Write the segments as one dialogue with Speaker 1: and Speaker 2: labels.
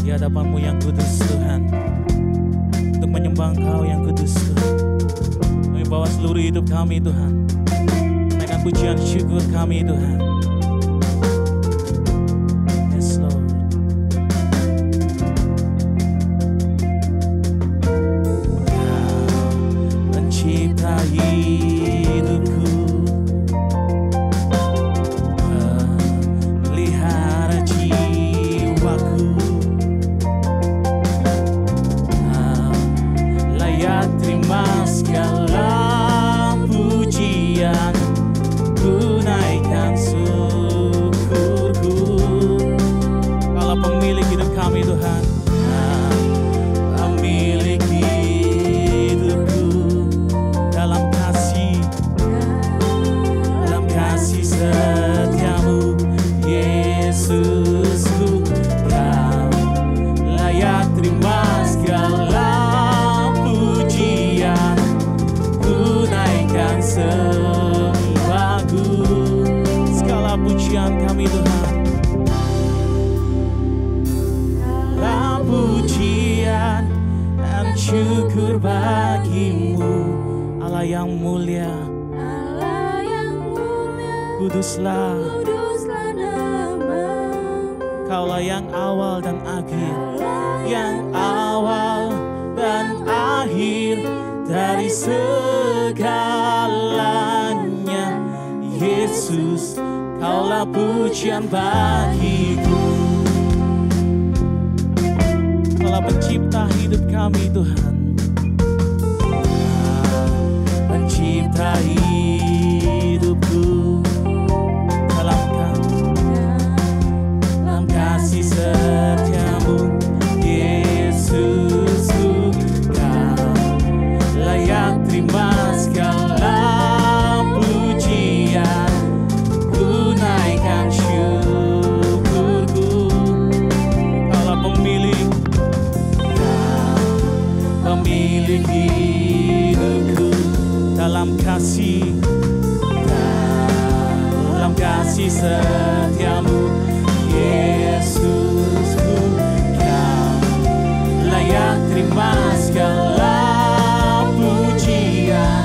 Speaker 1: di hadapan-Mu yang kudus Tuhan, untuk menyembah Engkau yang kudus Tuhan. Kami bawa seluruh hidup kami Tuhan, naikkan pujian syukur kami Tuhan. Yes Lord. Kau pencipta hidupku, pelihara jiwaku. Kau layak terima segala pujian, ku naikkan syukurku. Kaulah pemilik hidup kami Tuhan, pemilik hidupku. Dalam kasih setiamu Yesusku, Kau layak terima segala pujian, ku naikkan sembahku. Segala pujian kami Tuhan, segala pujian dan syukur bagimu, Allah yang mulia. Kuduslah Kaulah yang awal dan akhir, yang awal dan akhir dari segalanya. Yesus, Kaulah pujian bagiku. Kaulah pencipta hidup kami Tuhan, pencipta hidupku. Dalam kasih setiamu Yesusku, Kau layak terima segala pujian, ku naikkan syukurku. Kaulah pemilik hidupku. Dalam kasih setiamu Yesusku, Kau layak terima segala pujian,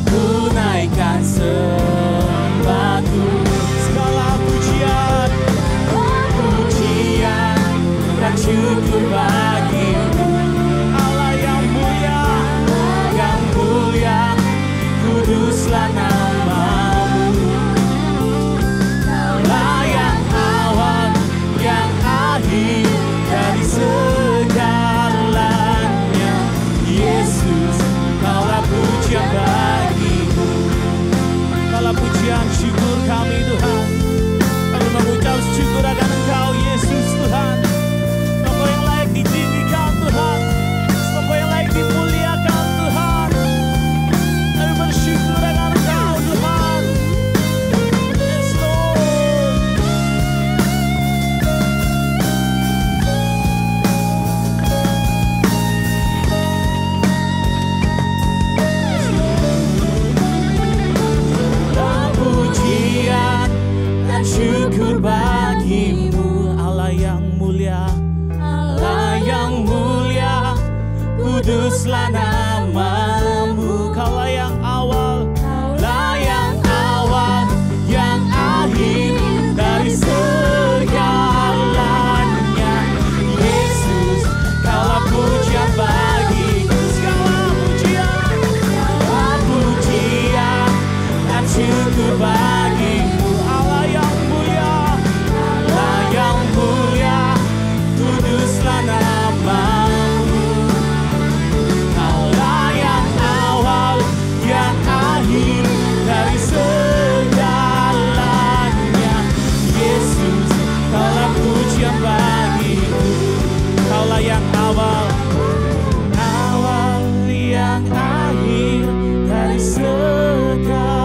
Speaker 1: ku naikkan sembahku. Segala pujian dan syukur bagimu, Allah yang mulia, kuduslah namamu. Kaulah yang awal, yang akhir dari segalanya. Yesus, Kaulah pujian bagiku. Kaulah pujian syukur kami Tuhan. Kami mengucap syukur akan Engkau Yesus Tuhan. Engkau yang layak ditinggikan Tuhan, Engkau yang layak dimuliakan Tuhan. Kami bersyukur akan Engkau Tuhan. Yes Lord. Pujian dan syukur bagimu, Allah yang mulia, kuduslah namamu. Kaulah yang awal, yang akhir dari segalanya. Yesus, Kaulah pujian bagiku. Segala pujian dan syukur bagimu, Allah yang mulia, kuduslah namamu. Kaulah yang awal, yang akhir dari segalanya. Yesus, Kaulah pujian bagiku. Kaulah yang awal, yang akhir dari segalanya.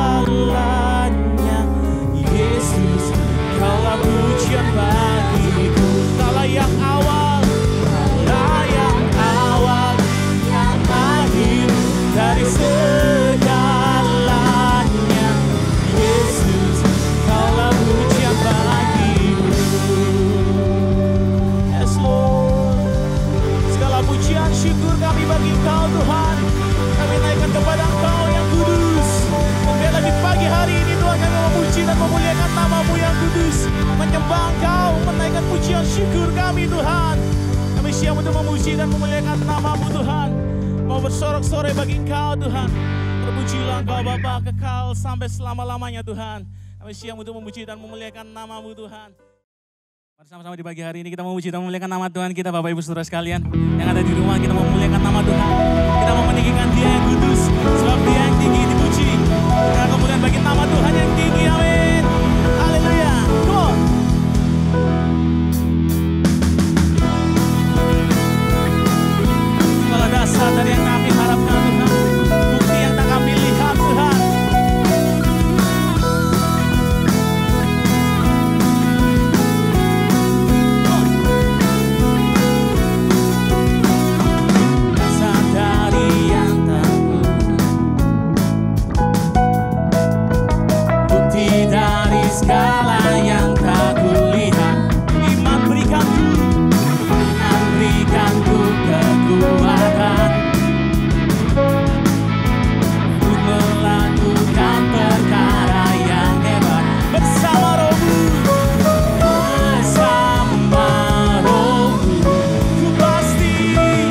Speaker 1: Kudus, menyembah Engkau, menaikkan pujian syukur kami Tuhan. Kami siap untuk memuji dan memuliakan nama-Mu Tuhan. Mau bersorak-sorai bagi Engkau Tuhan. Terpujilah Engkau Bapa kekal sampai selama-lamanya Tuhan. Kami siap untuk memuji dan memuliakan nama-Mu Tuhan. Bersama-sama di pagi hari ini kita memuji dan memuliakan nama Tuhan kita, Bapak Ibu Saudara sekalian. Yang ada di rumah kita memuliakan nama Tuhan. Kita mau meninggikan Dia yang kudus, sebab Dia yang tinggi dipuji. Karena kemuliaan bagi nama Tuhan yang tinggi, amin. Haleluya, come on. Kalau dasar dari yang kami harapkan Tuhan, bukti yang tak kami lihat Tuhan. Segala yang tak kulihat, iman berikanku kekuatan untuk melakukan perkara yang hebat bersama Roh-Mu, ku pasti menang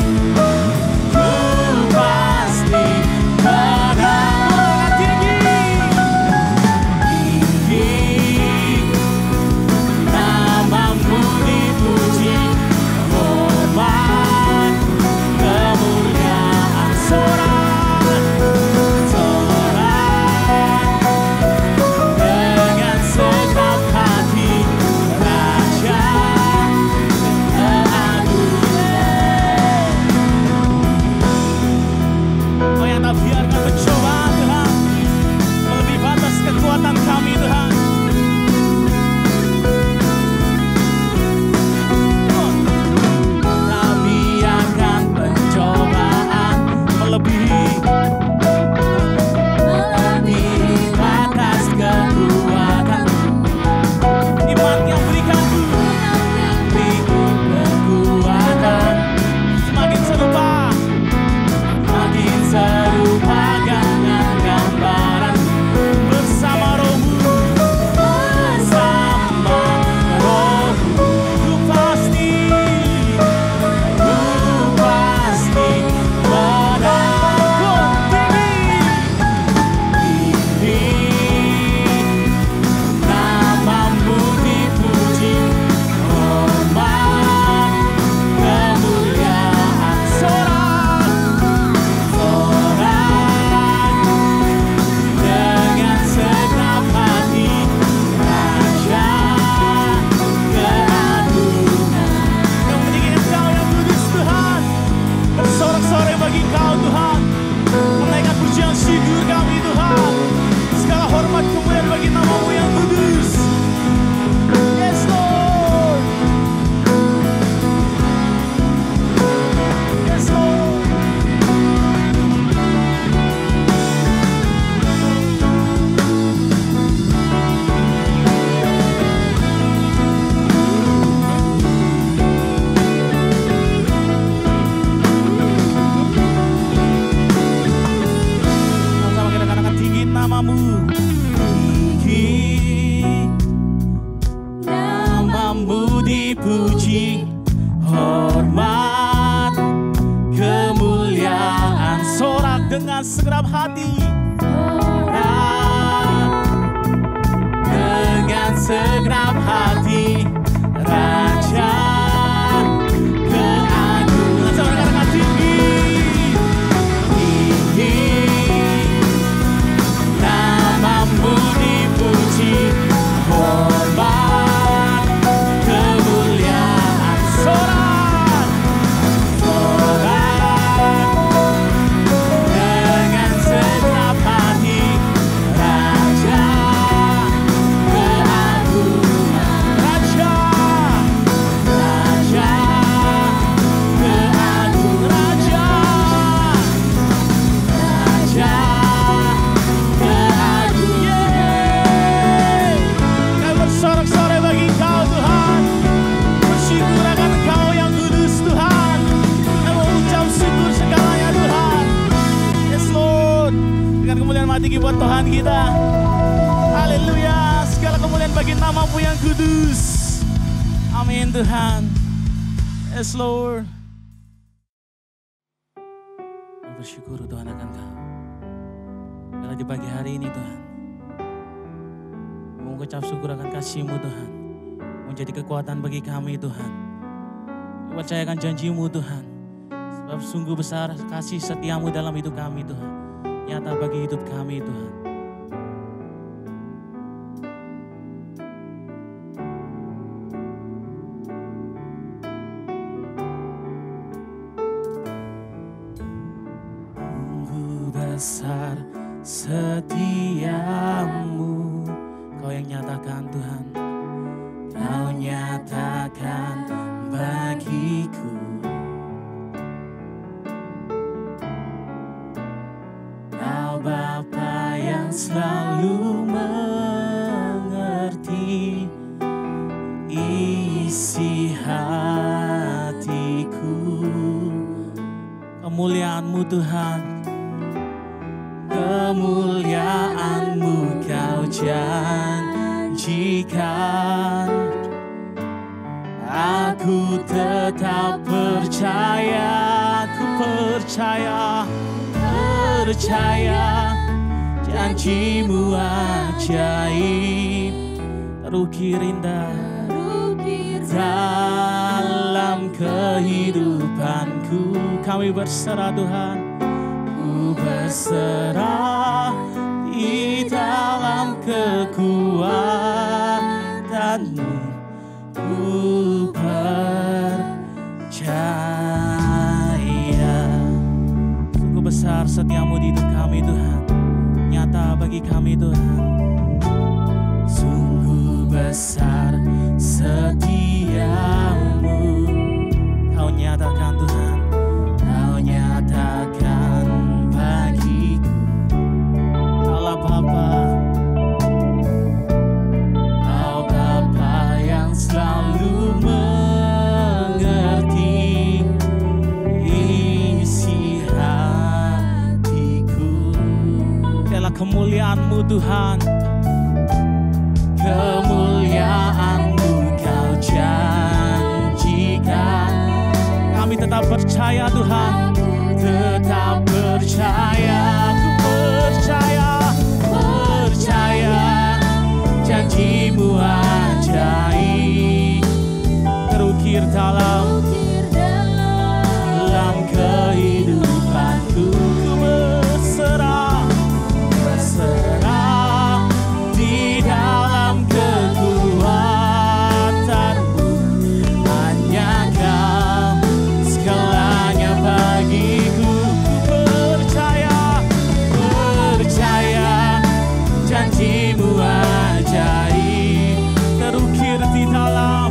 Speaker 1: tinggi. Kekuatan kami Tuhan. Tak biarkan pencobaan melebihi batas kekuatan. Iman yang berikanku kekuatan. Semakin serupa dengan gambaran bersama Roh-Mu, ku pasti tinggi. Nama-Mu dipuji, hormat, kemuliaan, sorak dengan segenap hati, Raja keagungan. Kau meninggikan Engkau yang kudus Tuhan, bersorak-sorai bagi Engkau Tuhan, menaikkan pujian syukur kami Tuhan. Segala hormat kemuliaan bagi nama-Mu yang kudus. Yes Lord, yes Lord. Sama-sama kita katakan tinggi nama-Mu, tinggi nama-Mu dipuji, hormat, kemuliaan, sorak dengan segenap hati, sorak dengan segenap hati, Raja keagungan. Sama katakan tinggi, tinggi nama-Mu dipuji, hormat, kemuliaan, sorak dengan segenap hati, Raja keagungan, Raja tinggi buat Tuhan kita. Haleluya. Segala kemuliaan bagi nama-Mu yang kudus. Amin Tuhan. Yes Lord. Bersyukur Tuhan akan Kau. Bila di pagi hari ini Tuhan, mengucap syukur akan kasih-Mu Tuhan. Menjadi kekuatan bagi kami Tuhan. Percayakan janji-Mu Tuhan. Sebab sungguh besar kasih setia-Mu dalam hidup kami Tuhan. Nyata bagi hidup kami Tuhan. Besar setiamu, Kau yang nyatakan Tuhan, Kau nyatakan bagiku. Kau Bapa yang selalu mengerti isi hatiku. Kemuliaan-Mu Tuhan, kemuliaan-Mu Kau janjikan. Aku tetap percaya, aku percaya janji-Mu ajaib, terukir indah dalam kehidupanku. Kami berserah Tuhan, berserah di dalam kekuatan-Mu, ku percaya. Sungguh besar setia-Mu di hidup kami Tuhan, nyata bagi kami Tuhan. Sungguh besar setia-Mu, Kau nyatakan Tuhan, Kau nyatakan bagiku. Kaulah Bapa, Kau Bapa yang selalu mengerti isi hatiku. Biarlah kemuliaan-Mu Tuhan, kemuliaan-Mu Kau janjikan. Kami tetap percaya Tuhan, tetap percaya, ku percaya janji-Mu ajaib, terukir dalam kehidupanku. Ku berserah di dalam kekuatan-Mu. Hanya Kau segalanya bagiku. Ku percaya janji-Mu ajaib, terukir di dalam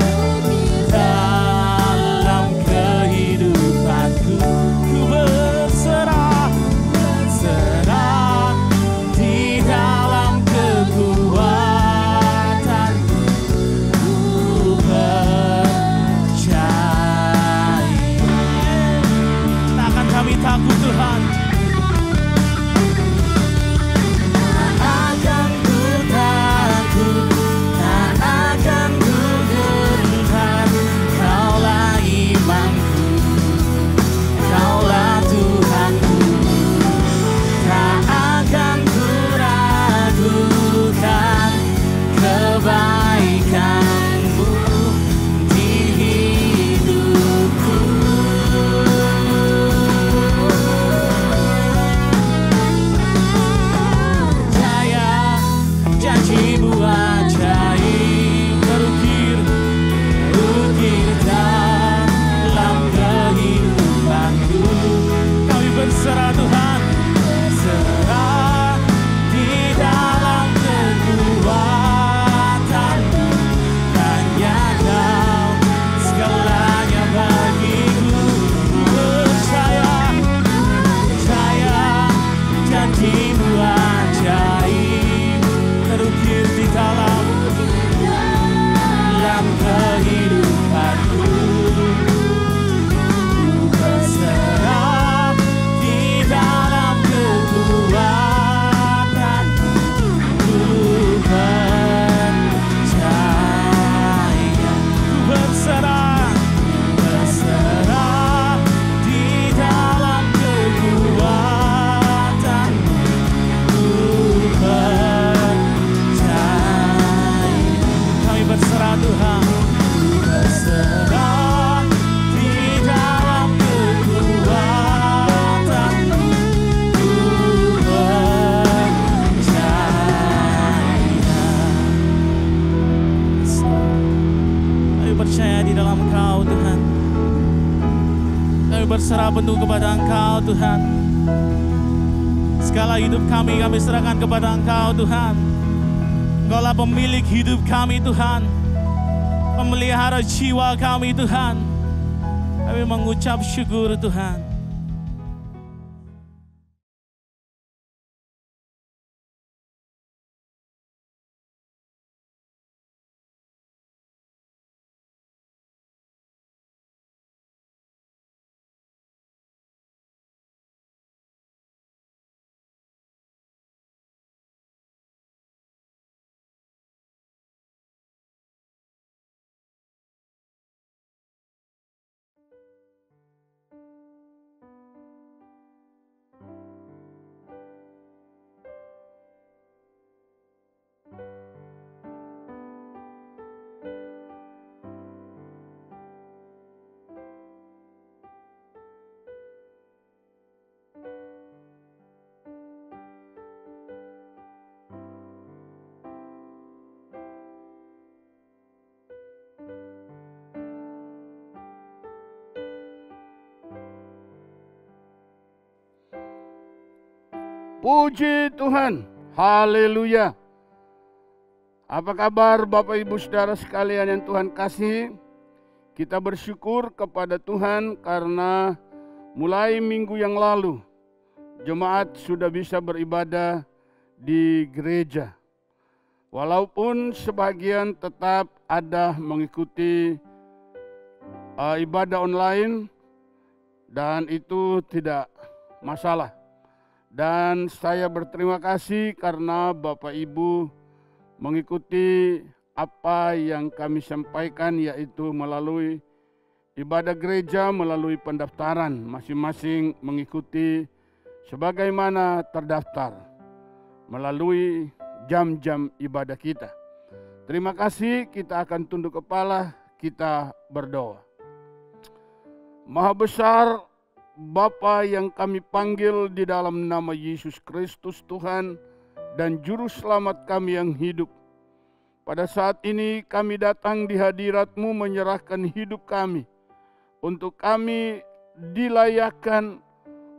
Speaker 1: percaya di dalam Engkau Tuhan. Kami berserah penuh kepada Engkau Tuhan. Segala hidup kami serahkan kepada Engkau Tuhan. Engkaulah pemilik hidup kami Tuhan, pemelihara jiwa kami Tuhan. Kami mengucap syukur Tuhan.
Speaker 2: Puji Tuhan, haleluya. Apa kabar Bapak Ibu Saudara sekalian yang Tuhan kasihi? Kita bersyukur kepada Tuhan karena mulai minggu yang lalu jemaat sudah bisa beribadah di gereja. Walaupun sebagian tetap ada mengikuti ibadah online, dan itu tidak masalah. Dan saya berterima kasih karena Bapak Ibu mengikuti apa yang kami sampaikan, yaitu melalui ibadah gereja, melalui pendaftaran. Masing-masing mengikuti sebagaimana terdaftar melalui jam-jam ibadah kita. Terima kasih, kita akan tunduk kepala, kita berdoa. Maha besar Bapa yang kami panggil di dalam nama Yesus Kristus Tuhan dan Juru Selamat kami yang hidup. Pada saat ini kami datang di hadirat-Mu menyerahkan hidup kami, untuk kami dilayakkan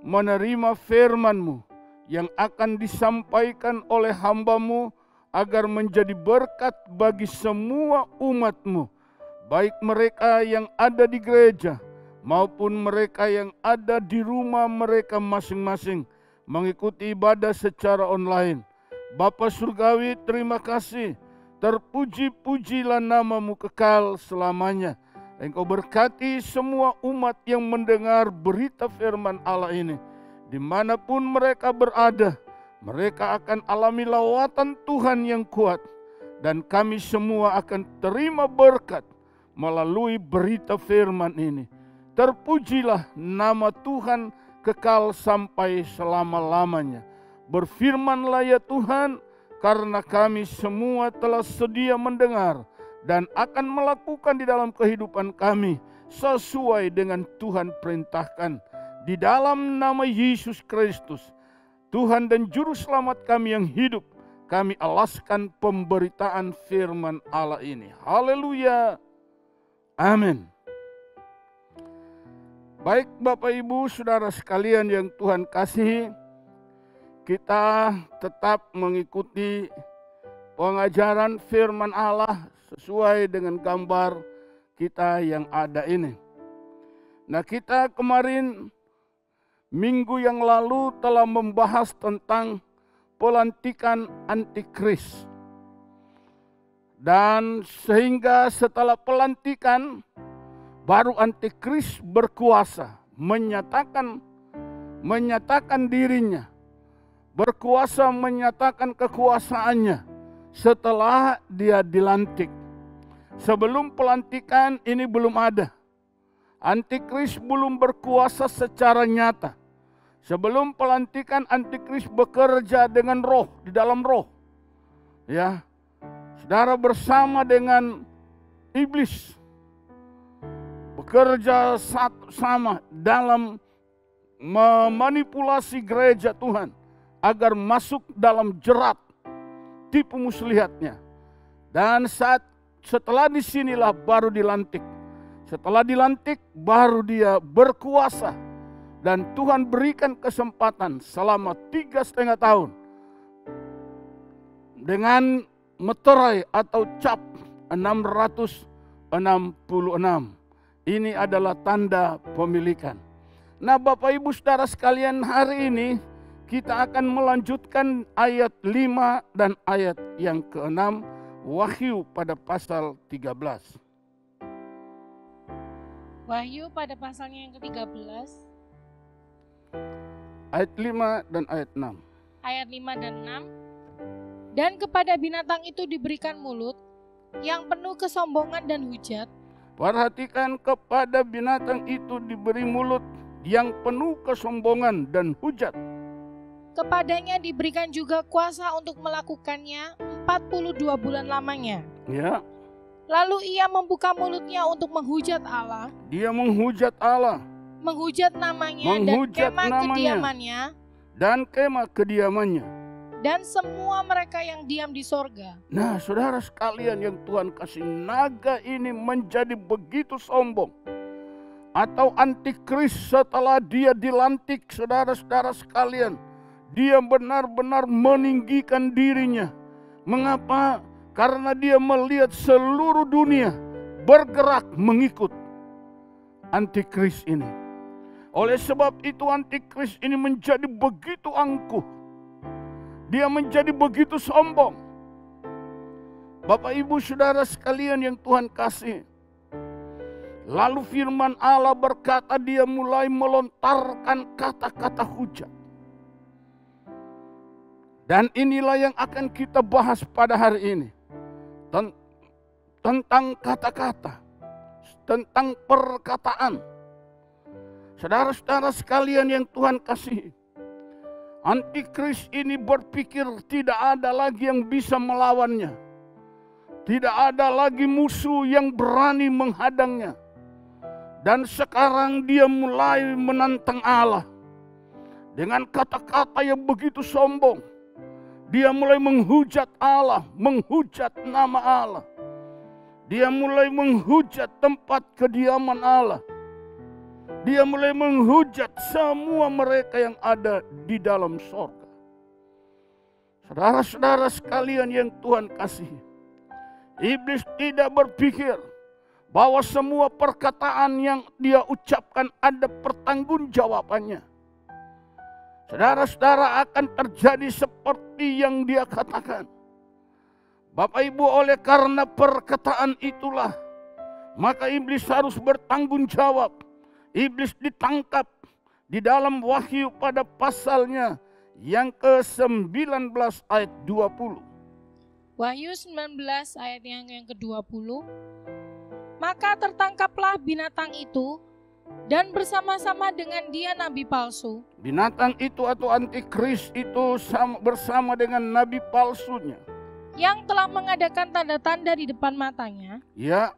Speaker 2: menerima firman-Mu yang akan disampaikan oleh hamba-Mu agar menjadi berkat bagi semua umat-Mu, baik mereka yang ada di gereja maupun mereka yang ada di rumah mereka masing-masing mengikuti ibadah secara online. Bapa Surgawi, terima kasih. Terpuji-pujilah nama-Mu kekal selamanya. Engkau berkati semua umat yang mendengar berita firman Allah ini. Dimanapun mereka berada, mereka akan alami lawatan Tuhan yang kuat. Dan kami semua akan terima berkat melalui berita firman ini. Terpujilah nama Tuhan kekal sampai selama-lamanya. Berfirmanlah ya Tuhan, karena kami semua telah sedia mendengar dan akan melakukan di dalam kehidupan kami sesuai dengan Tuhan perintahkan. Di dalam nama Yesus Kristus, Tuhan dan Juru Selamat kami yang hidup, kami alaskan pemberitaan firman Allah ini. Haleluya. Amin. Baik Bapak Ibu Saudara sekalian yang Tuhan kasihi, kita tetap mengikuti pengajaran firman Allah sesuai dengan gambar kita yang ada ini. Nah, kita kemarin minggu yang lalu telah membahas tentang pelantikan antikris. Dan sehingga setelah pelantikan baru antikris berkuasa, menyatakan dirinya, berkuasa menyatakan kekuasaannya setelah dia dilantik. Sebelum pelantikan ini belum ada. Antikris belum berkuasa secara nyata. Sebelum pelantikan antikris bekerja dengan roh, di dalam roh. Ya. Saudara bersama dengan iblis bekerja sama dalam memanipulasi gereja Tuhan agar masuk dalam jerat tipu muslihatnya. Dan saat setelah disinilah baru dilantik. Setelah dilantik baru dia berkuasa. Dan Tuhan berikan kesempatan selama 3,5 tahun. Dengan meterai atau cap 666. Ini adalah tanda pemilikan. Nah, Bapak Ibu Saudara sekalian, hari ini kita akan melanjutkan ayat 5 dan ayat yang ke-6 Wahyu pada pasal 13.
Speaker 3: Wahyu pada pasalnya yang ke-13.
Speaker 2: Ayat 5 dan ayat 6.
Speaker 3: Ayat 5 dan 6. Dan kepada binatang itu diberikan mulut yang penuh kesombongan dan hujat.
Speaker 2: Perhatikan, kepada binatang itu diberi mulut yang penuh kesombongan dan hujat.
Speaker 3: Kepadanya diberikan juga kuasa untuk melakukannya 42 bulan lamanya.
Speaker 2: Ya,
Speaker 3: Lalu ia membuka mulutnya untuk menghujat Allah,
Speaker 2: dia menghujat Allah,
Speaker 3: menghujat namanya
Speaker 2: Menghujat
Speaker 3: dan kemah
Speaker 2: namanya.
Speaker 3: kediamannya,
Speaker 2: dan kemah kediamannya.
Speaker 3: dan semua mereka yang diam di sorga.
Speaker 2: Nah, saudara sekalian yang Tuhan kasih, naga ini menjadi begitu sombong. Atau antikris setelah dia dilantik, saudara-saudara sekalian. Dia benar-benar meninggikan dirinya. Mengapa? Karena dia melihat seluruh dunia bergerak mengikut antikris ini. Oleh sebab itu antikris ini menjadi begitu angkuh. Dia menjadi begitu sombong. Bapak Ibu Saudara sekalian yang Tuhan kasih. Lalu firman Allah berkata, dia mulai melontarkan kata-kata hujat. Dan inilah yang akan kita bahas pada hari ini. Tentang kata-kata. Tentang perkataan. Saudara-saudara sekalian yang Tuhan kasih. Antikris ini berpikir tidak ada lagi yang bisa melawannya. Tidak ada lagi musuh yang berani menghadangnya. Dan sekarang dia mulai menantang Allah. Dengan kata-kata yang begitu sombong. Dia mulai menghujat Allah, menghujat nama Allah. Dia mulai menghujat tempat kediaman Allah. Dia mulai menghujat semua mereka yang ada di dalam sorga. Saudara-saudara sekalian yang Tuhan kasihi. Iblis tidak berpikir bahwa semua perkataan yang dia ucapkan ada pertanggungjawabannya. Saudara-saudara, akan terjadi seperti yang dia katakan. Bapak Ibu, oleh karena perkataan itulah, maka iblis harus bertanggung jawab. Iblis ditangkap di dalam Wahyu pada pasalnya yang ke-19 ayat 20.
Speaker 3: Wahyu 19 ayat yang ke-20. Maka tertangkaplah binatang itu dan bersama-sama dengan dia nabi palsu.
Speaker 2: Binatang itu atau antikris itu bersama dengan nabi palsunya.
Speaker 3: Yang telah mengadakan tanda-tanda di depan matanya.
Speaker 2: Ya.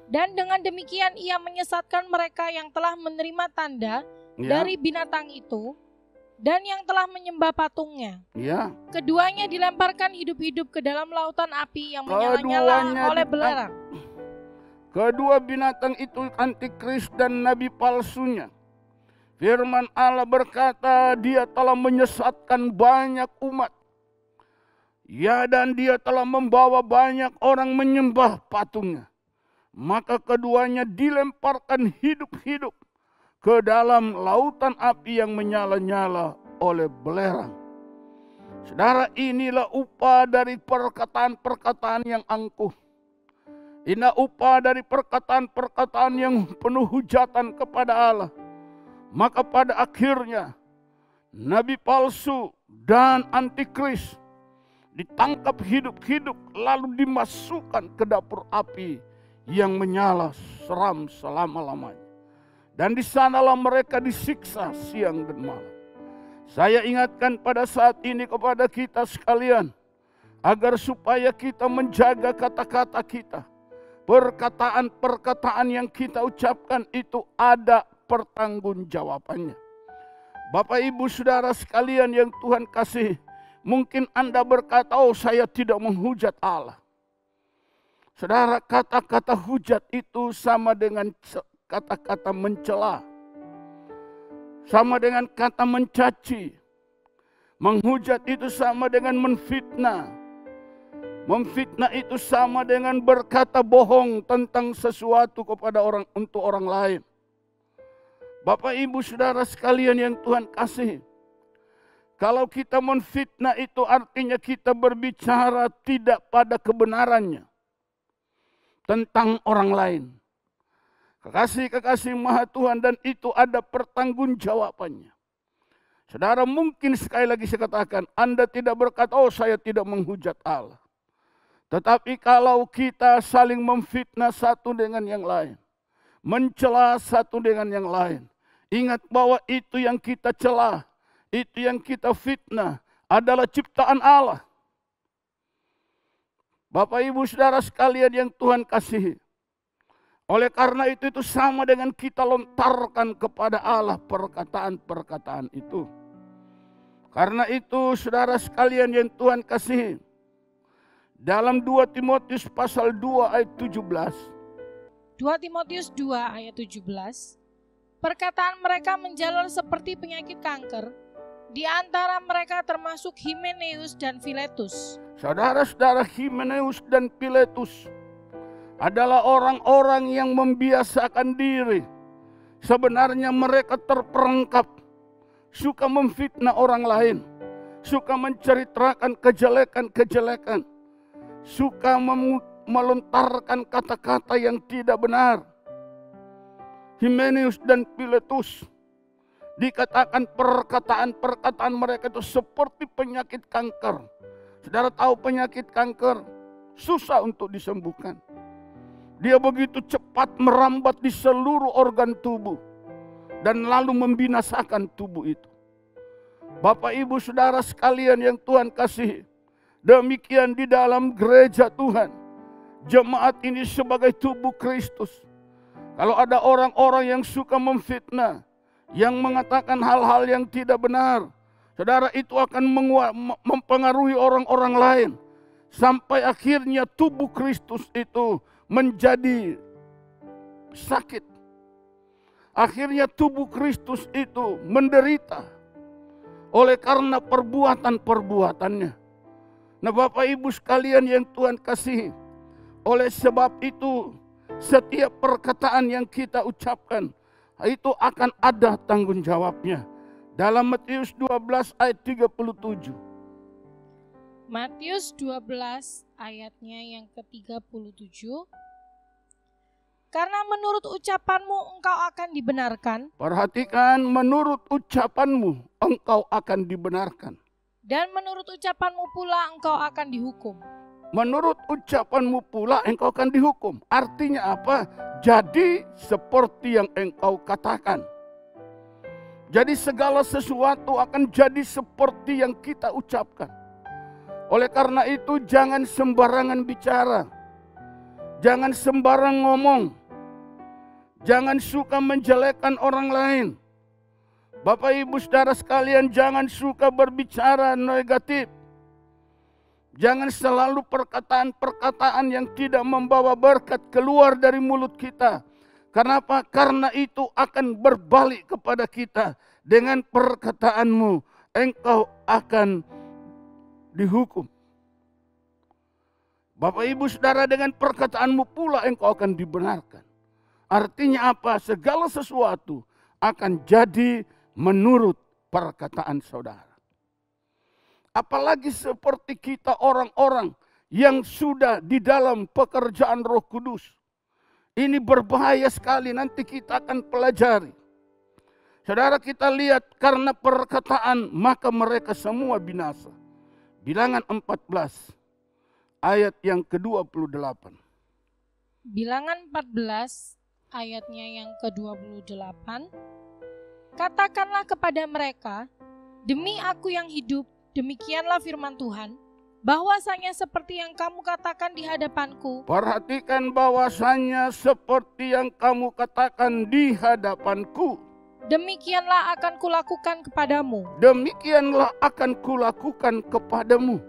Speaker 3: Dan dengan demikian ia menyesatkan mereka yang telah menerima tanda dari binatang itu dan yang telah menyembah patungnya.
Speaker 2: Ya.
Speaker 3: Keduanya dilemparkan hidup-hidup ke dalam lautan api yang menyala-nyala oleh belerang.
Speaker 2: Kedua binatang itu antikris dan nabi palsunya. Firman Allah berkata, dia telah menyesatkan banyak umat. Ya, dan dia telah membawa banyak orang menyembah patungnya. Maka keduanya dilemparkan hidup-hidup ke dalam lautan api yang menyala-nyala oleh belerang. Saudara, inilah upah dari perkataan-perkataan yang angkuh. Inilah upah dari perkataan-perkataan yang penuh hujatan kepada Allah. Maka pada akhirnya nabi palsu dan antikris ditangkap hidup-hidup lalu dimasukkan ke dapur api yang menyala seram selama-lamanya. Dan di sanalah mereka disiksa siang dan malam. Saya ingatkan pada saat ini kepada kita sekalian, agar supaya kita menjaga kata-kata kita. Perkataan-perkataan yang kita ucapkan itu ada pertanggungjawabannya. Bapak Ibu Saudara sekalian yang Tuhan kasih, mungkin Anda berkata, oh saya tidak menghujat Allah. Saudara, kata-kata hujat itu sama dengan kata-kata mencela. Sama dengan kata mencaci. Menghujat itu sama dengan menfitnah. Memfitnah itu sama dengan berkata bohong tentang sesuatu kepada untuk orang lain. Bapak, Ibu, Saudara sekalian yang Tuhan kasih, kalau kita menfitnah itu artinya kita berbicara tidak pada kebenarannya tentang orang lain. Kekasih-kekasih Maha Tuhan, dan itu ada pertanggungjawabannya. Saudara, mungkin sekali lagi saya katakan, Anda tidak berkata, oh saya tidak menghujat Allah. Tetapi kalau kita saling memfitnah satu dengan yang lain, mencela satu dengan yang lain, ingat bahwa itu yang kita celah, itu yang kita fitnah adalah ciptaan Allah. Bapak, Ibu, Saudara sekalian yang Tuhan kasihi. Oleh karena itu sama dengan kita lontarkan kepada Allah perkataan-perkataan itu. Karena itu saudara sekalian yang Tuhan kasihi, dalam 2 Timotius pasal 2 ayat 17.
Speaker 3: 2 Timotius 2 ayat 17. Perkataan mereka menjalar seperti penyakit kanker. Di antara mereka termasuk Himeneus dan Filetus.
Speaker 2: Saudara-saudara, Himeneus dan Filetus adalah orang-orang yang membiasakan diri. Sebenarnya mereka terperangkap, suka memfitnah orang lain, suka menceritakan kejelekan-kejelekan, suka melontarkan kata-kata yang tidak benar. Himeneus dan Filetus dikatakan perkataan-perkataan mereka itu seperti penyakit kanker. Saudara tahu penyakit kanker susah untuk disembuhkan. Dia begitu cepat merambat di seluruh organ tubuh dan lalu membinasakan tubuh itu. Bapak, Ibu, Saudara sekalian yang Tuhan kasihi, demikian di dalam gereja Tuhan. Jemaat ini sebagai tubuh Kristus. Kalau ada orang-orang yang suka memfitnah, yang mengatakan hal-hal yang tidak benar, saudara, itu akan mempengaruhi orang-orang lain. Sampai akhirnya tubuh Kristus itu menjadi sakit. Akhirnya tubuh Kristus itu menderita oleh karena perbuatan-perbuatannya. Nah, Bapak, Ibu sekalian yang Tuhan kasihi, oleh sebab itu setiap perkataan yang kita ucapkan itu akan ada tanggung jawabnya. Dalam Matius 12 ayat 37.
Speaker 3: Matius 12 ayatnya yang ke-37. Karena menurut ucapanmu engkau akan dibenarkan.
Speaker 2: Perhatikan, menurut ucapanmu engkau akan dibenarkan.
Speaker 3: Dan menurut ucapanmu pula engkau akan dihukum.
Speaker 2: Menurut ucapanmu pula engkau akan dihukum. Artinya apa? Jadi seperti yang engkau katakan. Jadi segala sesuatu akan jadi seperti yang kita ucapkan. Oleh karena itu jangan sembarangan bicara. Jangan sembarang ngomong. Jangan suka menjelekkan orang lain. Bapak, Ibu, Saudara sekalian, jangan suka berbicara negatif. Jangan selalu perkataan-perkataan yang tidak membawa berkat keluar dari mulut kita. Kenapa? Karena itu akan berbalik kepada kita. Dengan perkataanmu, engkau akan dihukum. Bapak, Ibu, Saudara, dengan perkataanmu pula engkau akan dibenarkan. Artinya apa? Segala sesuatu akan jadi menurut perkataan saudara. Apalagi seperti kita orang-orang yang sudah di dalam pekerjaan Roh Kudus. Ini berbahaya sekali, nanti kita akan pelajari. Saudara, kita lihat karena perkataan maka mereka semua binasa. Bilangan 14 ayat yang ke-28.
Speaker 3: Bilangan 14 ayatnya yang ke-28. Katakanlah kepada mereka, demi aku yang hidup, demikianlah firman Tuhan, bahwasanya seperti yang kamu katakan di hadapanku.
Speaker 2: Perhatikan, bahwasanya seperti yang kamu katakan di hadapanku.
Speaker 3: Demikianlah akan kulakukan kepadamu.
Speaker 2: Demikianlah akan kulakukan kepadamu.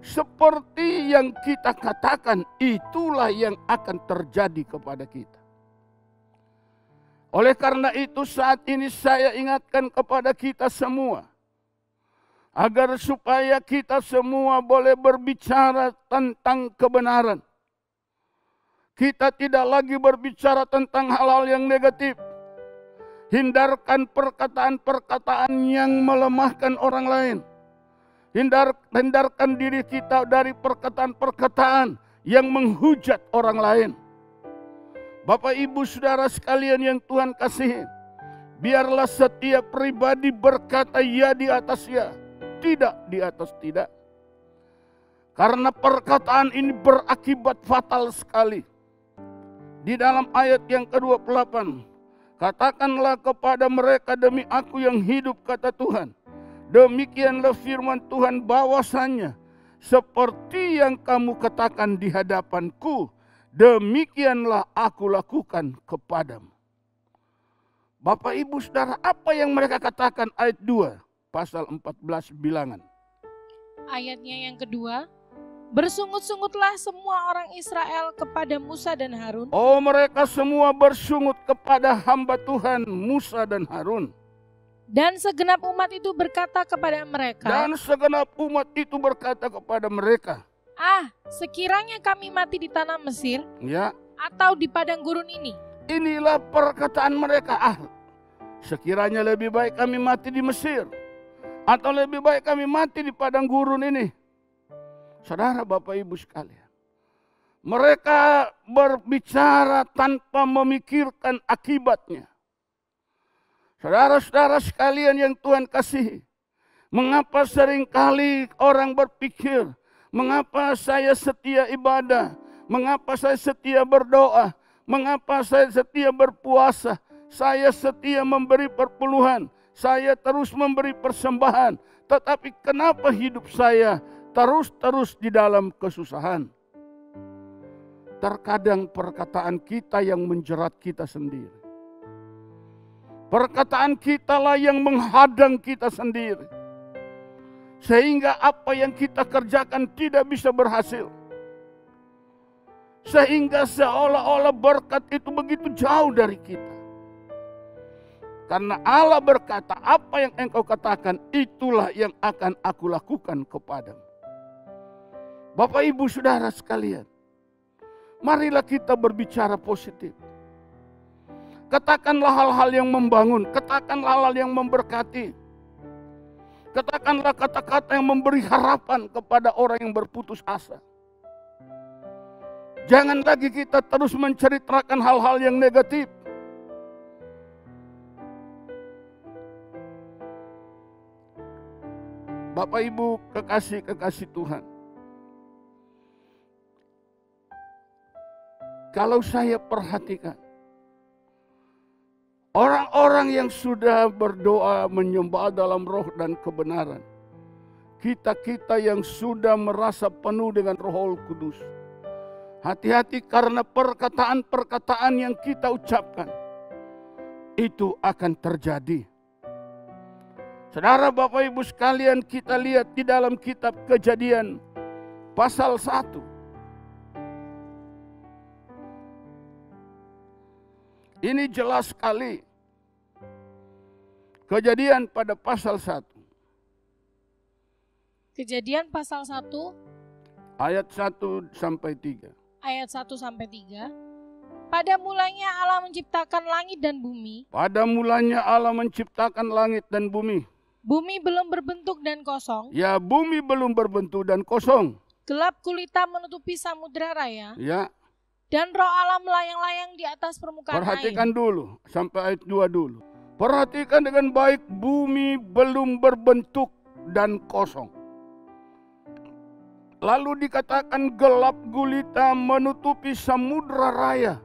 Speaker 2: seperti yang kita katakan, itulah yang akan terjadi kepada kita. Oleh karena itu saat ini saya ingatkan kepada kita semua, agar supaya kita semua boleh berbicara tentang kebenaran. Kita tidak lagi berbicara tentang hal-hal yang negatif. Hindarkan perkataan-perkataan yang melemahkan orang lain. Hindarkan diri kita dari perkataan-perkataan yang menghujat orang lain. Bapak, Ibu, Saudara sekalian yang Tuhan kasihi, biarlah setiap pribadi berkata ya di atas ya, tidak di atas tidak. Karena perkataan ini berakibat fatal sekali. Di dalam ayat yang ke-28, katakanlah kepada mereka, demi aku yang hidup, kata Tuhan, demikianlah firman Tuhan bahwasanya seperti yang kamu katakan di hadapanku, demikianlah aku lakukan kepadamu. Bapak, Ibu, Saudara, apa yang mereka katakan? Ayat 2, pasal 14 Bilangan.
Speaker 3: Ayatnya yang kedua, bersungut-sungutlah semua orang Israel kepada Musa dan Harun.
Speaker 2: Oh, mereka semua bersungut kepada hamba Tuhan Musa dan Harun.
Speaker 3: Dan segenap umat itu berkata kepada mereka. Sekiranya kami mati di tanah Mesir,
Speaker 2: ya,
Speaker 3: atau di padang gurun ini.
Speaker 2: Inilah perkataan mereka. Sekiranya lebih baik kami mati di Mesir, atau lebih baik kami mati di padang gurun ini. Saudara, Bapak, Ibu sekalian, mereka berbicara tanpa memikirkan akibatnya. Saudara-saudara sekalian yang Tuhan kasihi, mengapa seringkali orang berpikir, mengapa saya setia ibadah, mengapa saya setia berdoa, mengapa saya setia berpuasa, saya setia memberi perpuluhan, saya terus memberi persembahan, tetapi kenapa hidup saya terus di dalam kesusahan? Terkadang perkataan kita yang menjerat kita sendiri. Perkataan kitalah yang menghadang kita sendiri. Sehingga apa yang kita kerjakan tidak bisa berhasil. Sehingga seolah-olah berkat itu begitu jauh dari kita. Karena Allah berkata, apa yang engkau katakan itulah yang akan aku lakukan kepadamu. Bapak, Ibu, Saudara sekalian, marilah kita berbicara positif. Katakanlah hal-hal yang membangun, katakanlah hal-hal yang memberkati. Katakanlah kata-kata yang memberi harapan kepada orang yang berputus asa. Jangan lagi kita terus menceritakan hal-hal yang negatif. Bapak, Ibu, kekasih Tuhan. Kalau saya perhatikan, orang-orang yang sudah berdoa menyembah dalam roh dan kebenaran, kita-kita yang sudah merasa penuh dengan Roh Kudus, hati-hati karena perkataan-perkataan yang kita ucapkan itu akan terjadi. Saudara, Bapak, Ibu sekalian, kita lihat di dalam kitab Kejadian pasal 1. Ini jelas sekali. Kejadian pada pasal 1.
Speaker 3: Kejadian pasal 1.
Speaker 2: Ayat 1 sampai 3.
Speaker 3: Ayat 1 sampai 3. Pada mulanya Allah menciptakan langit dan bumi.
Speaker 2: Pada mulanya Allah menciptakan langit dan bumi.
Speaker 3: Bumi belum berbentuk dan kosong.
Speaker 2: Ya, bumi belum berbentuk dan kosong.
Speaker 3: Gelap gulita menutupi samudera raya.
Speaker 2: Ya.
Speaker 3: Dan roh Allah melayang-layang di atas permukaan air.
Speaker 2: Perhatikan dulu, sampai ayat 2 dulu. Perhatikan dengan baik, bumi belum berbentuk dan kosong. Lalu dikatakan gelap gulita menutupi samudera raya.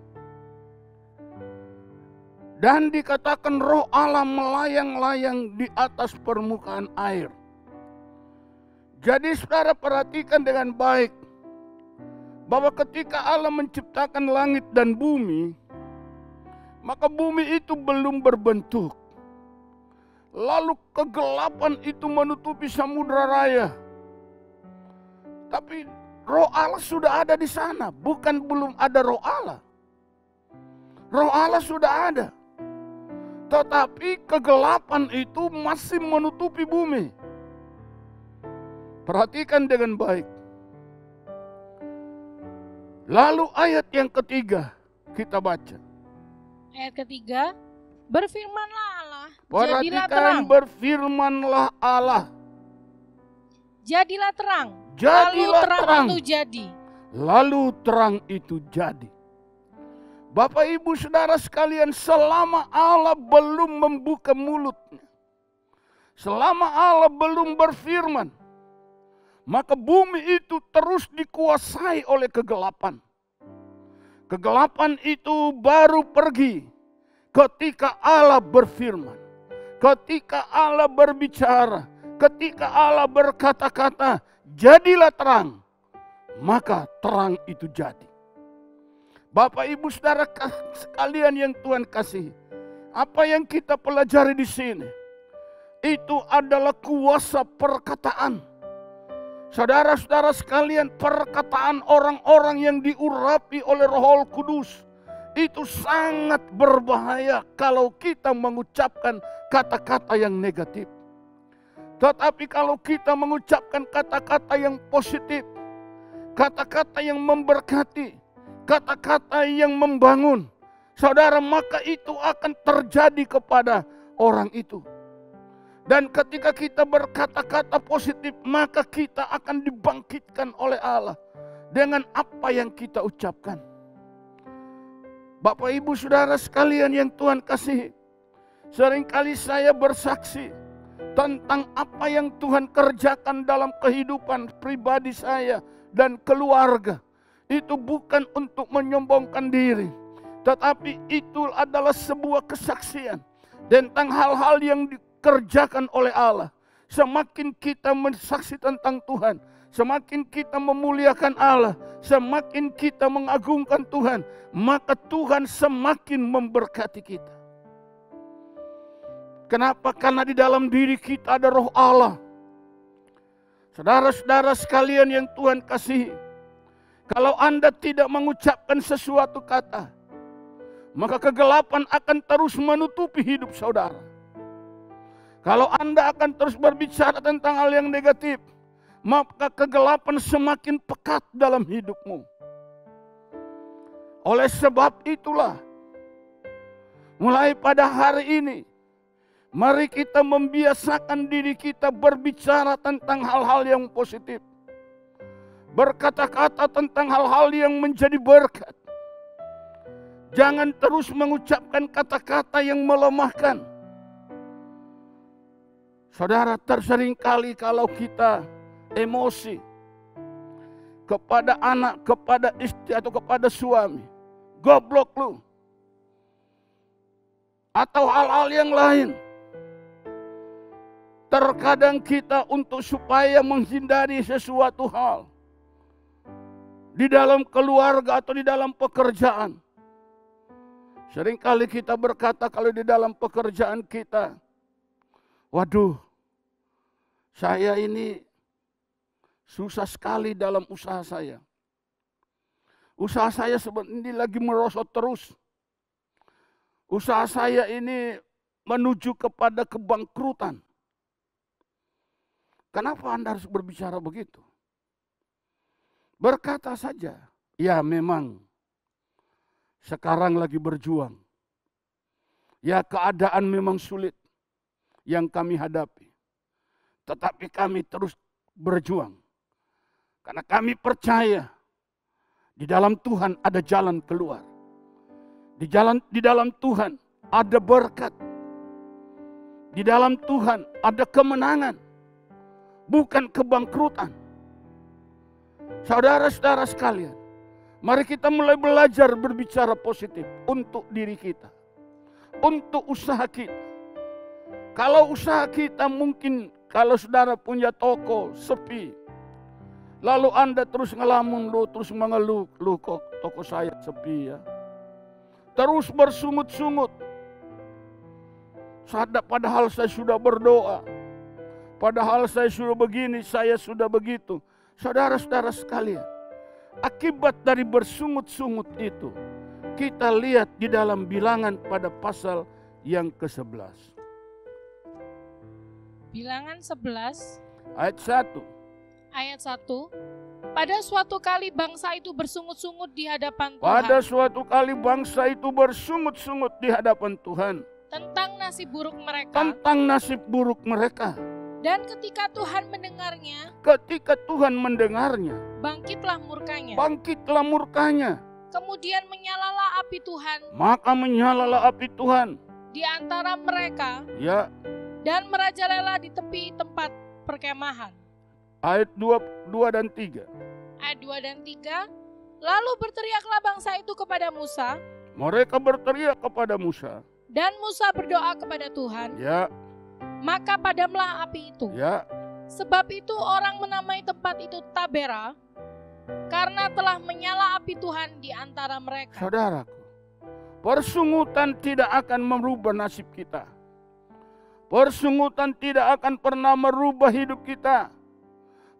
Speaker 2: Dan dikatakan roh Allah melayang-layang di atas permukaan air. Jadi saudara perhatikan dengan baik, bahwa ketika Allah menciptakan langit dan bumi, maka bumi itu belum berbentuk. Lalu kegelapan itu menutupi samudera raya. Tapi Roh Allah sudah ada di sana, bukan belum ada Roh Allah. Roh Allah sudah ada. Tetapi kegelapan itu masih menutupi bumi. Perhatikan dengan baik. Lalu ayat yang ketiga kita baca.
Speaker 3: Ayat ketiga, berfirmanlah Allah, jadilah
Speaker 2: Perhatikan,
Speaker 3: terang.
Speaker 2: berfirmanlah Allah.
Speaker 3: Jadilah terang.
Speaker 2: Jadilah
Speaker 3: Lalu terang
Speaker 2: terang.
Speaker 3: itu jadi.
Speaker 2: Lalu terang itu jadi. Bapak Ibu Saudara sekalian, selama Allah belum membuka mulutnya, selama Allah belum berfirman, maka bumi itu terus dikuasai oleh kegelapan. Kegelapan itu baru pergi ketika Allah berfirman, ketika Allah berbicara, ketika Allah berkata-kata, jadilah terang, maka terang itu jadi. Bapak Ibu Saudara sekalian yang Tuhan kasih, apa yang kita pelajari di sini itu adalah kuasa perkataan. Saudara-saudara sekalian, perkataan orang-orang yang diurapi oleh Roh Kudus itu sangat berbahaya kalau kita mengucapkan kata-kata yang negatif. Tetapi kalau kita mengucapkan kata-kata yang positif, kata-kata yang memberkati, kata-kata yang membangun, saudara, maka itu akan terjadi kepada orang itu. Dan ketika kita berkata-kata positif, maka kita akan dibangkitkan oleh Allah dengan apa yang kita ucapkan. Bapak Ibu Saudara sekalian yang Tuhan kasihi, seringkali saya bersaksi tentang apa yang Tuhan kerjakan dalam kehidupan pribadi saya dan keluarga. Itu bukan untuk menyombongkan diri, tetapi itu adalah sebuah kesaksian tentang hal-hal yang dikerjakan oleh Allah. Semakin kita mensaksi tentang Tuhan, semakin kita memuliakan Allah, semakin kita mengagungkan Tuhan, maka Tuhan semakin memberkati kita. Kenapa? Karena di dalam diri kita ada Roh Allah. Saudara-saudara sekalian yang Tuhan kasihi, kalau Anda tidak mengucapkan sesuatu kata, maka kegelapan akan terus menutupi hidup saudara. Kalau Anda akan terus berbicara tentang hal yang negatif, maka kegelapan semakin pekat dalam hidupmu. Oleh sebab itulah, mulai pada hari ini, mari kita membiasakan diri kita berbicara tentang hal-hal yang positif. Berkata-kata tentang hal-hal yang menjadi berkat. Jangan terus mengucapkan kata-kata yang melemahkan. Saudara, terseringkali kalau kita emosi kepada anak, kepada istri atau kepada suami, goblok lu, atau hal-hal yang lain. Terkadang kita untuk supaya menghindari sesuatu hal di dalam keluarga atau di dalam pekerjaan, seringkali kita berkata kalau di dalam pekerjaan kita, waduh, saya ini susah sekali dalam usaha saya. Usaha saya sebenarnya lagi merosot terus. Usaha saya ini menuju kepada kebangkrutan. Kenapa Anda harus berbicara begitu? Berkata saja, ya memang sekarang lagi berjuang. Ya keadaan memang sulit yang kami hadapi. Tetapi kami terus berjuang. Karena kami percaya di dalam Tuhan ada jalan keluar. Di dalam Tuhan ada berkat. Di dalam Tuhan ada kemenangan, bukan kebangkrutan. Saudara-saudara sekalian, mari kita mulai belajar berbicara positif untuk diri kita, untuk usaha kita. Kalau usaha kita mungkin, kalau saudara punya toko sepi, lalu Anda terus ngelamun, terus mengeluh, kok toko saya sepi ya. Terus bersungut-sungut. Padahal saya sudah berdoa. Padahal saya sudah begini, saya sudah begitu. Saudara-saudara sekalian, akibat dari bersungut-sungut itu, kita lihat di dalam Bilangan pada pasal yang ke-11.
Speaker 3: Bilangan 11
Speaker 2: Ayat 1.
Speaker 3: ayat 1. Pada suatu kali bangsa itu bersungut-sungut di hadapan Tuhan.
Speaker 2: Pada suatu kali bangsa itu bersungut-sungut di hadapan Tuhan.
Speaker 3: Tentang nasib buruk mereka.
Speaker 2: Tentang nasib buruk mereka.
Speaker 3: Dan ketika Tuhan mendengarnya.
Speaker 2: Ketika Tuhan mendengarnya.
Speaker 3: Bangkitlah murkanya.
Speaker 2: Bangkitlah murkanya.
Speaker 3: Kemudian menyalalah api Tuhan.
Speaker 2: Maka menyalalah api Tuhan.
Speaker 3: Di antara mereka.
Speaker 2: Ya.
Speaker 3: Dan merajalela di tepi tempat perkemahan.
Speaker 2: Ayat 2 dan 3.
Speaker 3: Ayat 2 dan 3. Lalu berteriaklah bangsa itu kepada Musa.
Speaker 2: Mereka berteriak kepada Musa.
Speaker 3: Dan Musa berdoa kepada Tuhan.
Speaker 2: Ya.
Speaker 3: Maka padamlah api itu.
Speaker 2: Ya.
Speaker 3: Sebab itu orang menamai tempat itu Tabera. Karena telah menyala api Tuhan di antara mereka.
Speaker 2: Saudaraku, persungutan tidak akan merubah nasib kita. Persungutan tidak akan pernah merubah hidup kita.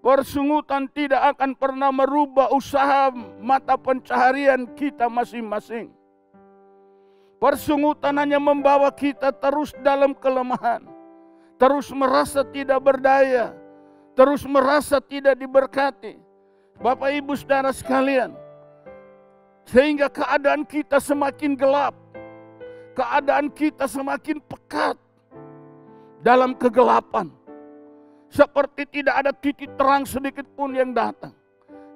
Speaker 2: Persungutan tidak akan pernah merubah usaha mata pencaharian kita masing-masing. Persungutan hanya membawa kita terus dalam kelemahan. Terus merasa tidak berdaya. Terus merasa tidak diberkati. Bapak Ibu Saudara sekalian. Sehingga keadaan kita semakin gelap. Keadaan kita semakin pekat. Dalam kegelapan. Seperti tidak ada titik terang sedikit pun yang datang.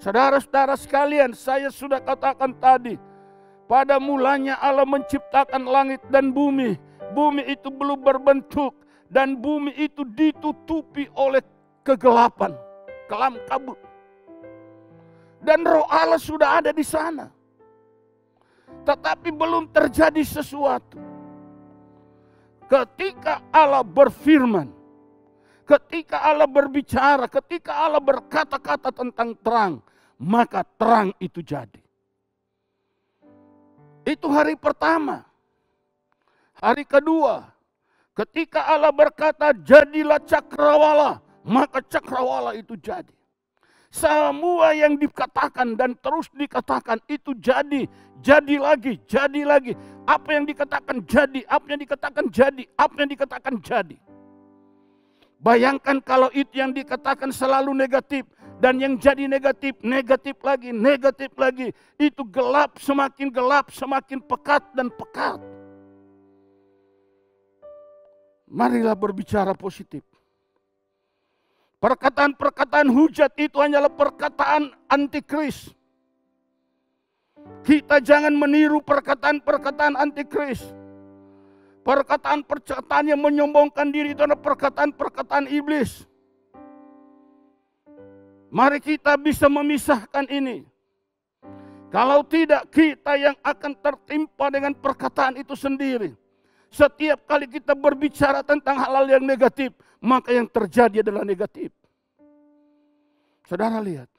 Speaker 2: Saudara-saudara sekalian, saya sudah katakan tadi. Pada mulanya Allah menciptakan langit dan bumi. Bumi itu belum berbentuk. Dan bumi itu ditutupi oleh kegelapan. Kelam kabut. Dan Roh Allah sudah ada di sana. Tetapi belum terjadi sesuatu. Ketika Allah berfirman. Ketika Allah berbicara, ketika Allah berkata-kata tentang terang, maka terang itu jadi. Itu hari pertama. Hari kedua, ketika Allah berkata, jadilah cakrawala, maka cakrawala itu jadi. Semua yang dikatakan dan terus dikatakan itu jadi lagi, jadi lagi. Apa yang dikatakan jadi, apa yang dikatakan jadi, apa yang dikatakan jadi. Bayangkan kalau itu yang dikatakan selalu negatif. Dan yang jadi negatif, negatif lagi. Itu gelap, semakin pekat dan pekat. Marilah berbicara positif. Perkataan-perkataan hujat itu hanyalah perkataan antikris. Kita jangan meniru perkataan-perkataan antikris. Perkataan-perkataan yang menyombongkan diri itu adalah perkataan-perkataan iblis. Mari kita bisa memisahkan ini. Kalau tidak, kita yang akan tertimpa dengan perkataan itu sendiri. Setiap kali kita berbicara tentang hal-hal yang negatif, maka yang terjadi adalah negatif. Saudara lihat.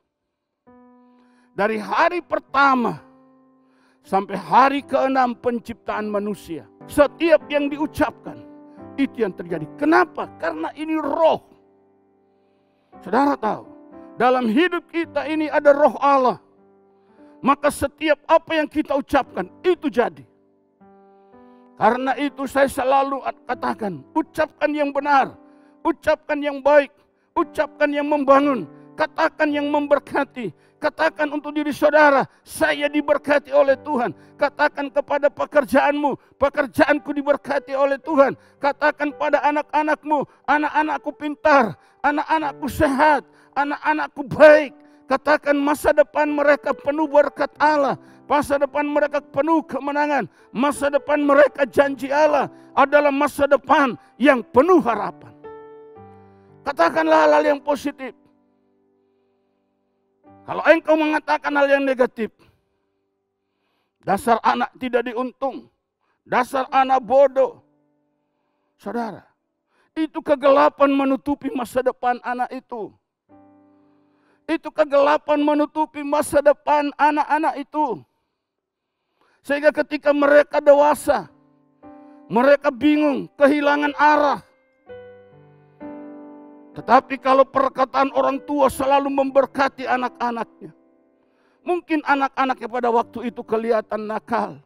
Speaker 2: Dari hari pertama sampai hari ke-6 penciptaan manusia. Setiap yang diucapkan, itu yang terjadi. Kenapa? Karena ini roh. Saudara tahu, dalam hidup kita ini ada roh Allah. Maka setiap apa yang kita ucapkan, itu jadi. Karena itu saya selalu katakan, ucapkan yang benar, ucapkan yang baik, ucapkan yang membangun, katakan yang memberkati. Katakan untuk diri saudara, saya diberkati oleh Tuhan. Katakan kepada pekerjaanmu, pekerjaanku diberkati oleh Tuhan. Katakan pada anak-anakmu, anak-anakku pintar, anak-anakku sehat, anak-anakku baik. Katakan masa depan mereka penuh berkat Allah. Masa depan mereka penuh kemenangan. Masa depan mereka janji Allah adalah masa depan yang penuh harapan. Katakanlah hal-hal yang positif. Kalau engkau mengatakan hal yang negatif, dasar anak tidak diuntung, dasar anak bodoh. Saudara, itu kegelapan menutupi masa depan anak itu. Itu kegelapan menutupi masa depan anak-anak itu. Sehingga ketika mereka dewasa, mereka bingung, kehilangan arah. Tetapi kalau perkataan orang tua selalu memberkati anak-anaknya, mungkin anak-anaknya pada waktu itu kelihatan nakal,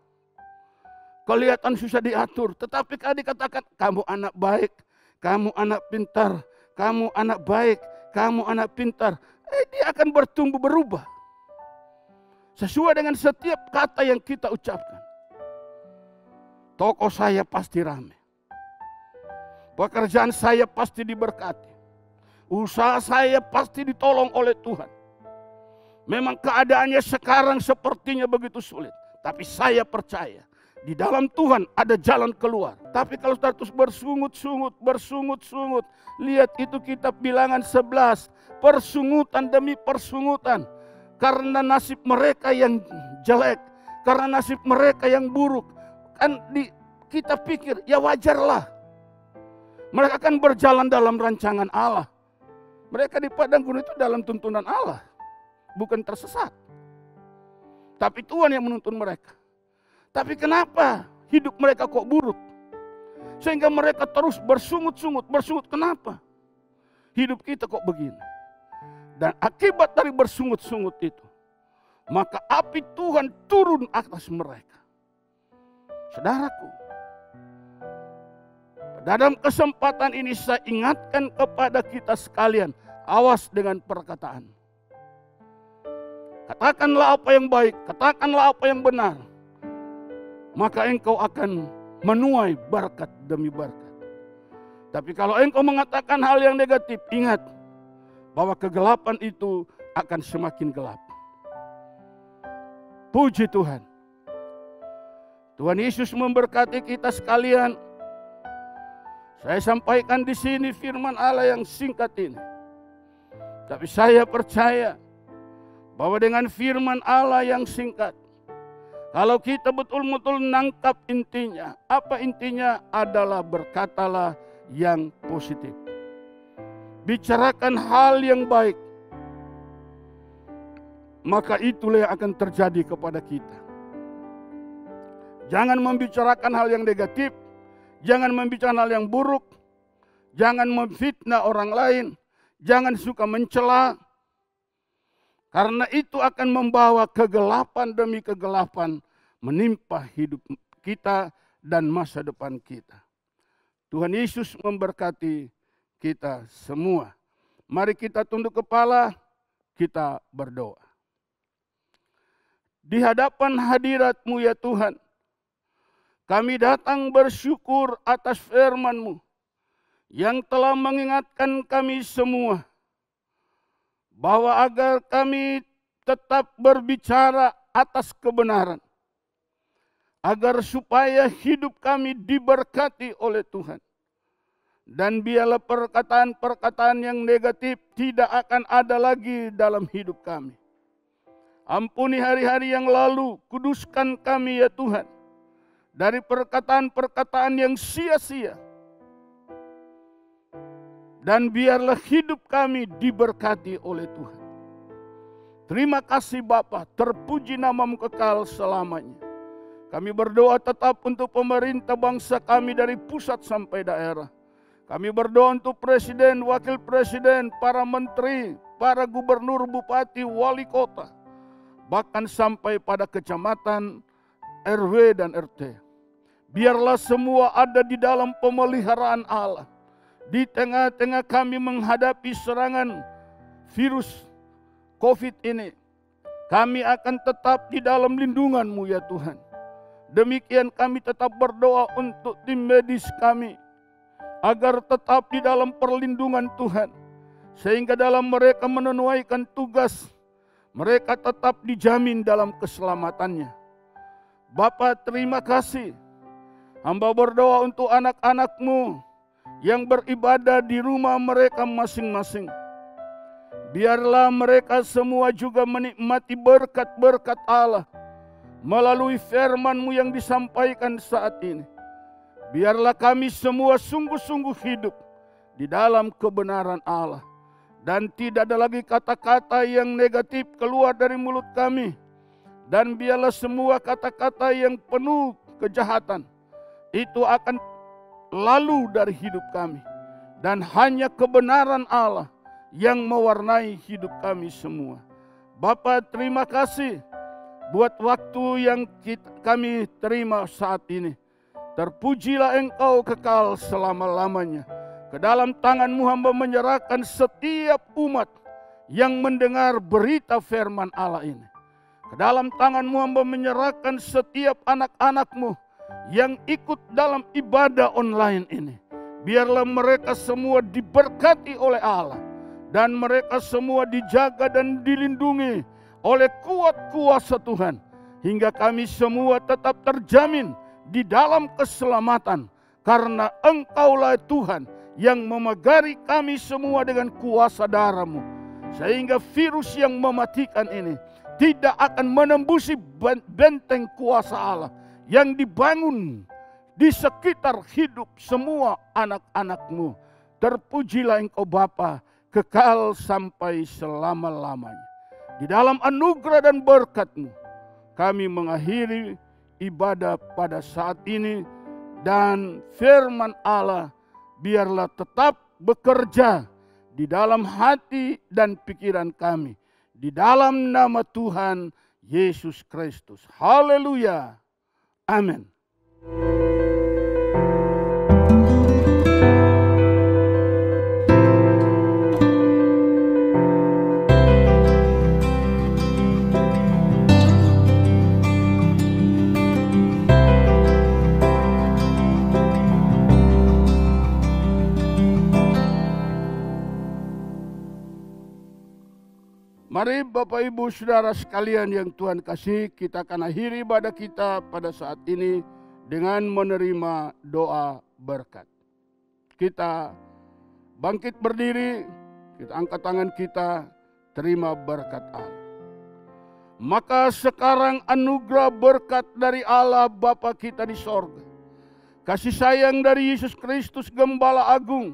Speaker 2: kelihatan susah diatur. Tetapi kalau dikatakan, kamu anak baik, kamu anak pintar, kamu anak baik, kamu anak pintar, dia akan bertumbuh berubah. Sesuai dengan setiap kata yang kita ucapkan. Toko saya pasti ramai. Pekerjaan saya pasti diberkati. Usaha saya pasti ditolong oleh Tuhan. Memang keadaannya sekarang sepertinya begitu sulit. Tapi saya percaya di dalam Tuhan ada jalan keluar. Tapi kalau sudah terus bersungut-sungut. Lihat itu kitab Bilangan 11. Persungutan demi persungutan. Karena nasib mereka yang jelek. Karena nasib mereka yang buruk. Kan kita pikir ya wajarlah. Mereka akan berjalan dalam rancangan Allah. Mereka di padang gurun itu dalam tuntunan Allah. Bukan tersesat. Tapi Tuhan yang menuntun mereka. Tapi kenapa hidup mereka kok buruk? Sehingga mereka terus bersungut-sungut. Kenapa? Hidup kita kok begini? Dan akibat dari bersungut-sungut itu, maka api Tuhan turun atas mereka. Saudaraku, dalam kesempatan ini saya ingatkan kepada kita sekalian, awas dengan perkataan. Katakanlah apa yang baik, katakanlah apa yang benar. Maka engkau akan menuai berkat demi berkat. Tapi kalau engkau mengatakan hal yang negatif, ingat bahwa kegelapan itu akan semakin gelap. Puji Tuhan. Tuhan Yesus memberkati kita sekalian. Saya sampaikan di sini firman Allah yang singkat ini. Tapi saya percaya bahwa dengan firman Allah yang singkat, kalau kita betul-betul nangkap intinya, apa intinya adalah berkatalah yang positif. Bicarakan hal yang baik. Maka itulah yang akan terjadi kepada kita. Jangan membicarakan hal yang negatif. Jangan membicarakan hal yang buruk. Jangan memfitnah orang lain. Jangan suka mencela. Karena itu akan membawa kegelapan demi kegelapan menimpa hidup kita dan masa depan kita. Tuhan Yesus memberkati kita semua. Mari kita tunduk kepala, kita berdoa. Di hadapan hadirat-Mu ya Tuhan, kami datang bersyukur atas firman-Mu yang telah mengingatkan kami semua bahwa agar kami tetap berbicara atas kebenaran, agar supaya hidup kami diberkati oleh Tuhan. Dan biarlah perkataan-perkataan yang negatif tidak akan ada lagi dalam hidup kami. Ampuni hari-hari yang lalu, kuduskan kami ya Tuhan, dari perkataan-perkataan yang sia-sia. Dan biarlah hidup kami diberkati oleh Tuhan. Terima kasih Bapa, terpuji nama-Mu kekal selamanya. Kami berdoa tetap untuk pemerintah bangsa kami dari pusat sampai daerah. Kami berdoa untuk presiden, wakil presiden, para menteri, para gubernur, bupati, wali kota. Bahkan sampai pada kecamatan, RW dan RT. Biarlah semua ada di dalam pemeliharaan Allah. Di tengah-tengah kami menghadapi serangan virus COVID ini, kami akan tetap di dalam lindungan-Mu ya Tuhan. Demikian kami tetap berdoa untuk tim medis kami, agar tetap di dalam perlindungan Tuhan. Sehingga dalam mereka menunaikan tugas, mereka tetap dijamin dalam keselamatannya. Bapa, terima kasih. Hamba berdoa untuk anak-anak-Mu yang beribadah di rumah mereka masing-masing. Biarlah mereka semua juga menikmati berkat-berkat Allah melalui firman-Mu yang disampaikan saat ini. Biarlah kami semua sungguh-sungguh hidup di dalam kebenaran Allah. Dan tidak ada lagi kata-kata yang negatif keluar dari mulut kami. Dan biarlah semua kata-kata yang penuh kejahatan itu akan lalu dari hidup kami. dan hanya kebenaran Allah yang mewarnai hidup kami semua. Bapa, terima kasih buat waktu yang kami terima saat ini. Terpujilah Engkau kekal selama-lamanya. Ke dalam tangan-Mu hamba menyerahkan setiap umat yang mendengar berita firman Allah ini. Ke dalam tangan-Mu hamba menyerahkan setiap anak-anak-Mu yang ikut dalam ibadah online ini. Biarlah mereka semua diberkati oleh Allah, dan mereka semua dijaga dan dilindungi oleh kuat kuasa Tuhan, hingga kami semua tetap terjamin di dalam keselamatan, karena Engkaulah Tuhan yang memagari kami semua dengan kuasa darah-Mu, sehingga virus yang mematikan ini tidak akan menembusi benteng kuasa Allah yang dibangun di sekitar hidup semua anak-anak-Mu. Terpujilah Engkau Bapa, kekal sampai selama-lamanya. Di dalam anugerah dan berkat-Mu, kami mengakhiri ibadah pada saat ini, dan firman Allah biarlah tetap bekerja di dalam hati dan pikiran kami. Di dalam nama Tuhan Yesus Kristus. Haleluya. Amin. Mari Bapak Ibu Saudara sekalian yang Tuhan kasih, kita akan akhiri ibadah kita pada saat ini dengan menerima doa berkat. Kita bangkit berdiri, kita angkat tangan kita, terima berkat Allah. Maka sekarang anugerah berkat dari Allah Bapa kita di sorga, kasih sayang dari Yesus Kristus Gembala Agung,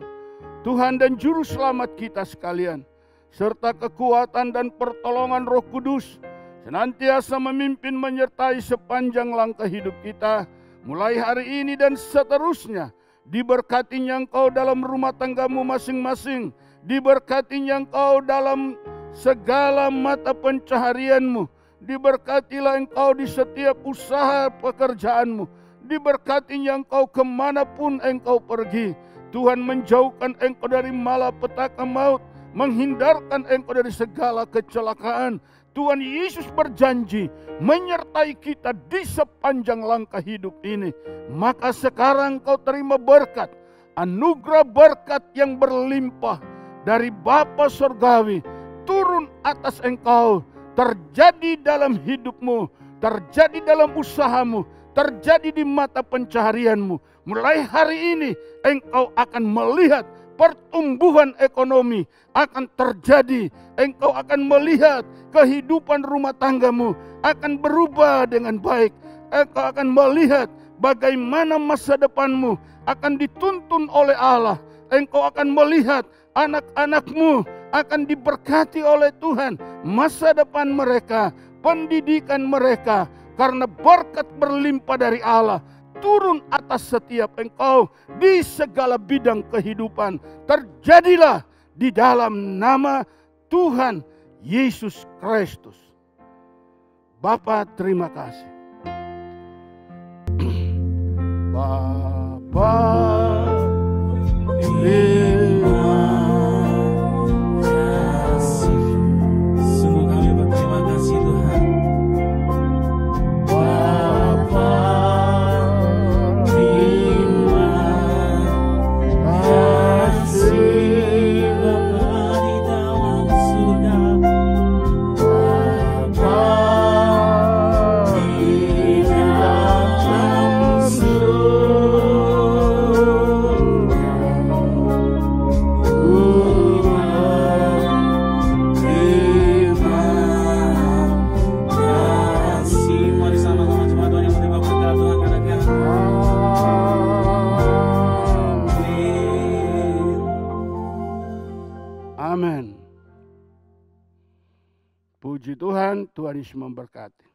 Speaker 2: Tuhan dan Juru Selamat kita sekalian, serta kekuatan dan pertolongan Roh Kudus senantiasa memimpin menyertai sepanjang langkah hidup kita, mulai hari ini dan seterusnya. Diberkatinya engkau dalam rumah tanggamu masing-masing, diberkatinya engkau dalam segala mata pencaharianmu, diberkatilah engkau di setiap usaha pekerjaanmu, diberkatinya engkau kemanapun engkau pergi. Tuhan menjauhkan engkau dari malapetaka maut, menghindarkan engkau dari segala kecelakaan. Tuhan Yesus berjanji menyertai kita di sepanjang langkah hidup ini. Maka sekarang kau terima berkat, anugerah berkat yang berlimpah dari Bapa Surgawi turun atas engkau, terjadi dalam hidupmu, terjadi dalam usahamu, terjadi di mata pencaharianmu. Mulai hari ini engkau akan melihat pertumbuhan ekonomi akan terjadi. Engkau akan melihat kehidupan rumah tanggamu akan berubah dengan baik. Engkau akan melihat bagaimana masa depanmu akan dituntun oleh Allah. Engkau akan melihat anak-anakmu akan diberkati oleh Tuhan. Masa depan mereka, pendidikan mereka, karena berkat berlimpah dari Allah turun atas setiap engkau di segala bidang kehidupan. Terjadilah di dalam nama Tuhan Yesus Kristus. Bapa, terima kasih. Bapa, terima kasih.
Speaker 1: Sungguh kami berterima kasih Tuhan.
Speaker 2: Bapa, terima kasih.
Speaker 1: Bapa di dalam surga,
Speaker 2: Bapa di dalam surga, terima
Speaker 1: kasih. Mari sama-sama jemaat Tuhan yang menerima berkat Tuhan katakan
Speaker 2: Amin. Puji Tuhan, Tuhan Yesus memberkati.